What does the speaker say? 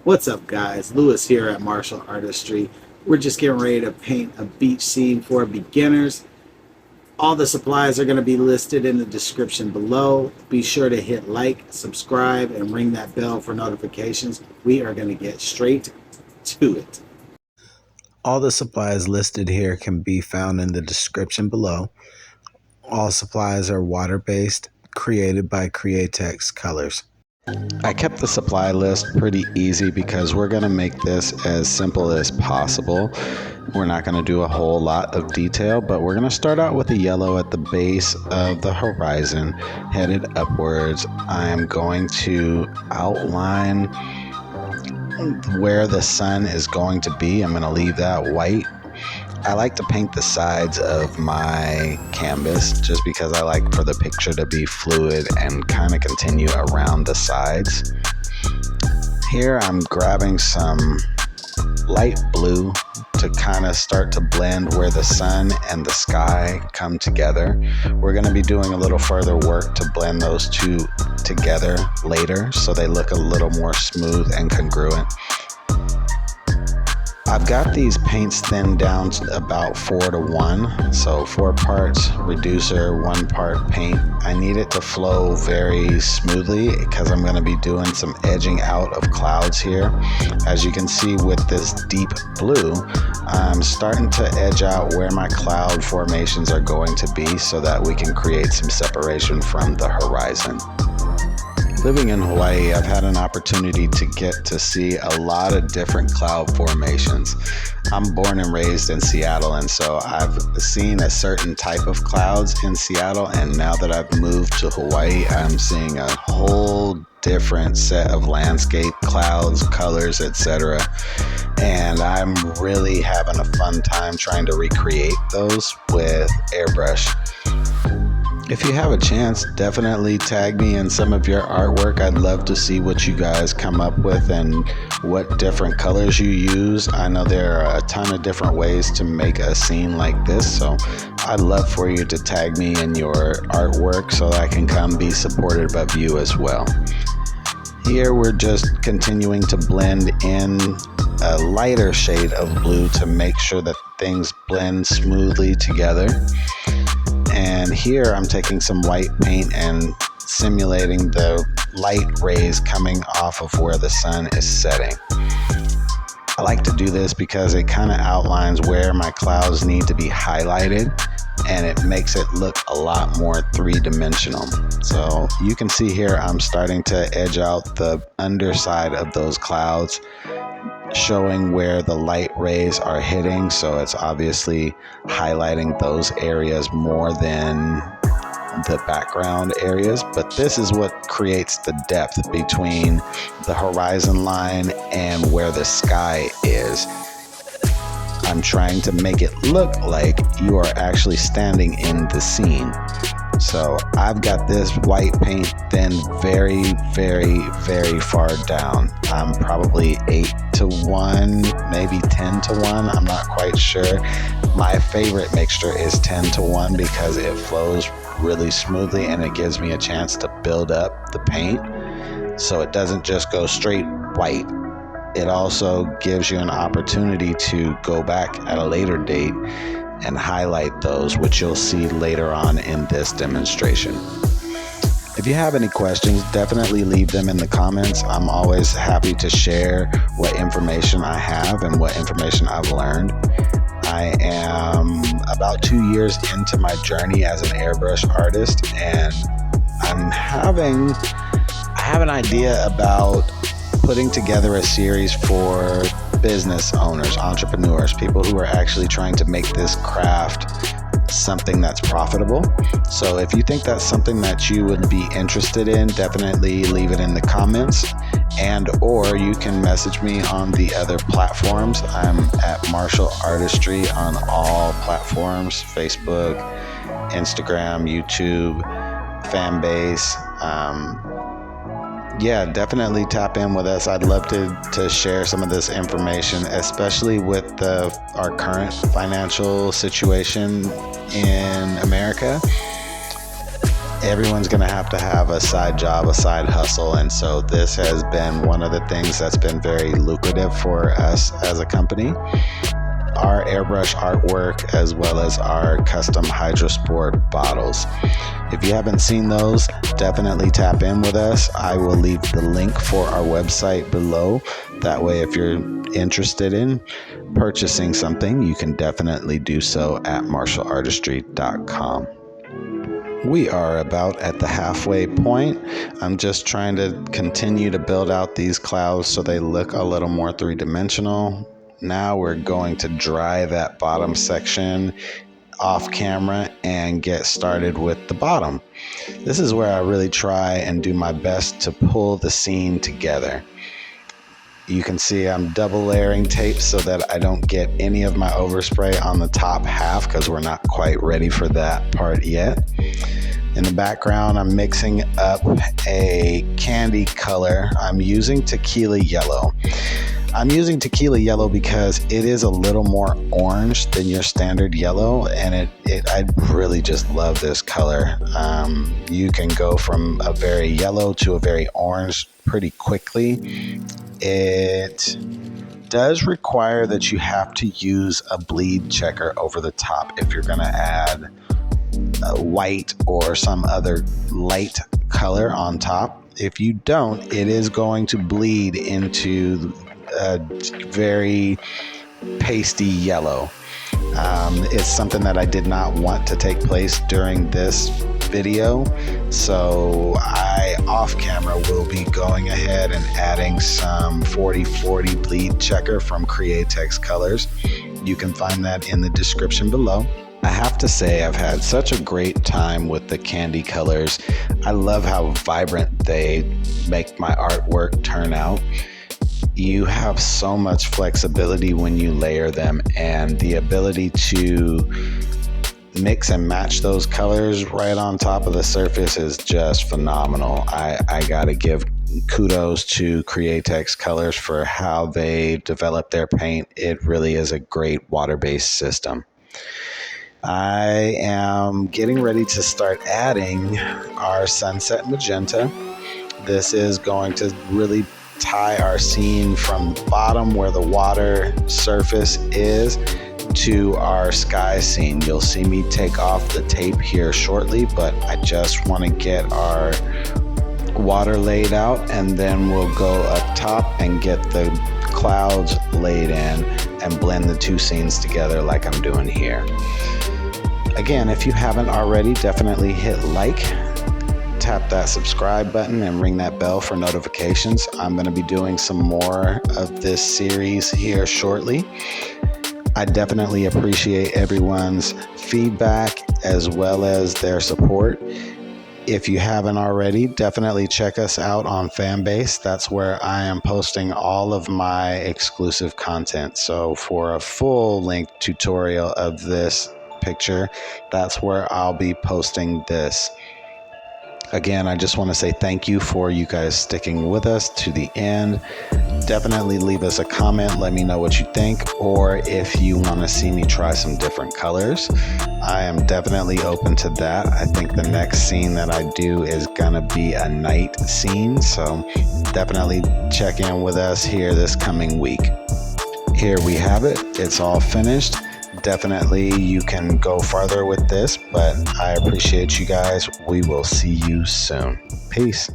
What's up, guys? Lewis here at Martial Artistry. We're just getting ready to paint a beach scene for beginners. All the supplies are going to be listed in the description below. Be sure to hit like, subscribe, and ring that bell for notifications. We are going to get straight to it. All the supplies listed here can be found in the description below. All supplies are water-based, created by Createx Colors. I kept the supply list pretty easy because we're going to make this as simple as possible. We're not going to do a whole lot of detail, but we're going to start out with the yellow at the base of the horizon, headed upwards. I'm going to outline where the sun is going to be. I'm going to leave that white. I like to paint the sides of my canvas just because I like for the picture to be fluid and kind of continue around the sides. Here I'm grabbing some light blue to kind of start to blend where the sun and the sky come together. We're going to be doing a little further work to blend those two together later so they look a little more smooth and congruent. I've got these paints thinned down to about 4:1, so 4 parts reducer, 1 part paint. I need it to flow very smoothly because I'm going to be doing some edging out of clouds here. As you can see with this deep blue, I'm starting to edge out where my cloud formations are going to be so that we can create some separation from the horizon. Living in Hawaii, I've had an opportunity to get to see a lot of different cloud formations. I'm born and raised in Seattle, and so I've seen a certain type of clouds in Seattle, and now that I've moved to Hawaii, I'm seeing a whole different set of landscape, clouds, colors, etc. And I'm really having a fun time trying to recreate those with airbrush. If you have a chance, definitely tag me in some of your artwork. I'd love to see what you guys come up with and what different colors you use. I know there are a ton of different ways to make a scene like this, so I'd love for you to tag me in your artwork so that I can come be supportive of you as well. Here we're just continuing to blend in a lighter shade of blue to make sure that things blend smoothly together. And here I'm taking some white paint and simulating the light rays coming off of where the sun is setting. I like to do this because it kind of outlines where my clouds need to be highlighted, and it makes it look a lot more three-dimensional. So you can see here I'm starting to edge out the underside of those clouds, showing where the light rays are hitting, so it's obviously highlighting those areas more than the background areas. But this is what creates the depth between the horizon line and where the sky is. I'm trying to make it look like you are actually standing in the scene. So I've got this white paint then very, very, very far down. I'm probably 8:1, maybe 10:1. I'm not quite sure. My favorite mixture is 10:1 because it flows really smoothly and it gives me a chance to build up the paint so it doesn't just go straight white. It also gives you an opportunity to go back at a later date and highlight those, which you'll see later on in this demonstration. If you have any questions, definitely leave them in the comments. I'm always happy to share what information I have and what information I've learned. I am about 2 years into my journey as an airbrush artist, and I have an idea about putting together a series for business owners, entrepreneurs, people who are actually trying to make this craft something that's profitable. So if you think that's something that you would be interested in, definitely leave it in the comments, and or you can message me on the other platforms. I'm at Martial Artistry on all platforms: Facebook, Instagram, YouTube, Fanbase. Yeah, definitely tap in with us. I'd love to share some of this information, especially with our current financial situation in America. everyone's going to have a side job, a side hustle. And so this has been one of the things that's been very lucrative for us as a company. Our airbrush artwork, as well as our custom HydroSport bottles. If you haven't seen those, definitely tap in with us. I will leave the link for our website below. That way, if you're interested in purchasing something, you can definitely do so at MARSHALLARTISTRY.com. We are about at the halfway point. I'm just trying to continue to build out these clouds so they look a little more three-dimensional. Now we're going to dry that bottom section off camera and get started with the bottom. This is where I really try and do my best to pull the scene together. You can see I'm double layering tape so that I don't get any of my overspray on the top half because we're not quite ready for that part yet. In the background, I'm mixing up a candy color. I'm using tequila yellow. I'm using tequila yellow because it is a little more orange than your standard yellow, and I really just love this color. You can go from a very yellow to a very orange pretty quickly. It does require that you have to use a bleed checker over the top if you're going to add white or some other light color on top. If you don't, it is going to bleed into a very pasty yellow. It's something that I did not want to take place during this video, so I off camera will be going ahead and adding some 40/40 bleed checker from Createx Colors. You can find that in the description below. I have to say I've had such a great time with the candy colors. I love how vibrant they make my artwork turn out. You have so much flexibility when you layer them, and the ability to mix and match those colors right on top of the surface is just phenomenal. I gotta give kudos to Createx Colors for how they develop their paint. It really is a great water-based system. I am getting ready to start adding our sunset magenta. This is going to really tie our scene from the bottom where the water surface is to our sky scene. You'll see me take off the tape here shortly, but I just want to get our water laid out, and then we'll go up top and get the clouds laid in and blend the two scenes together like I'm doing here. Again, if you haven't already, definitely hit like, tap that subscribe button, and ring that bell for notifications. I'm going to be doing some more of this series here shortly. I definitely appreciate everyone's feedback as well as their support. If you haven't already, definitely check us out on Fanbase. That's where I am posting all of my exclusive content. So for a full length tutorial of this picture, that's where I'll be posting this. Again, I just want to say thank you for you guys sticking with us to the end. Definitely leave us a comment. Let me know what you think, or if you want to see me try some different colors. I am definitely open to that. I think the next scene that I do is gonna be a night scene, so definitely check in with us here this coming week. Here we have it. It's all finished. Definitely you can go farther with this, but I appreciate you guys. We will see you soon. Peace.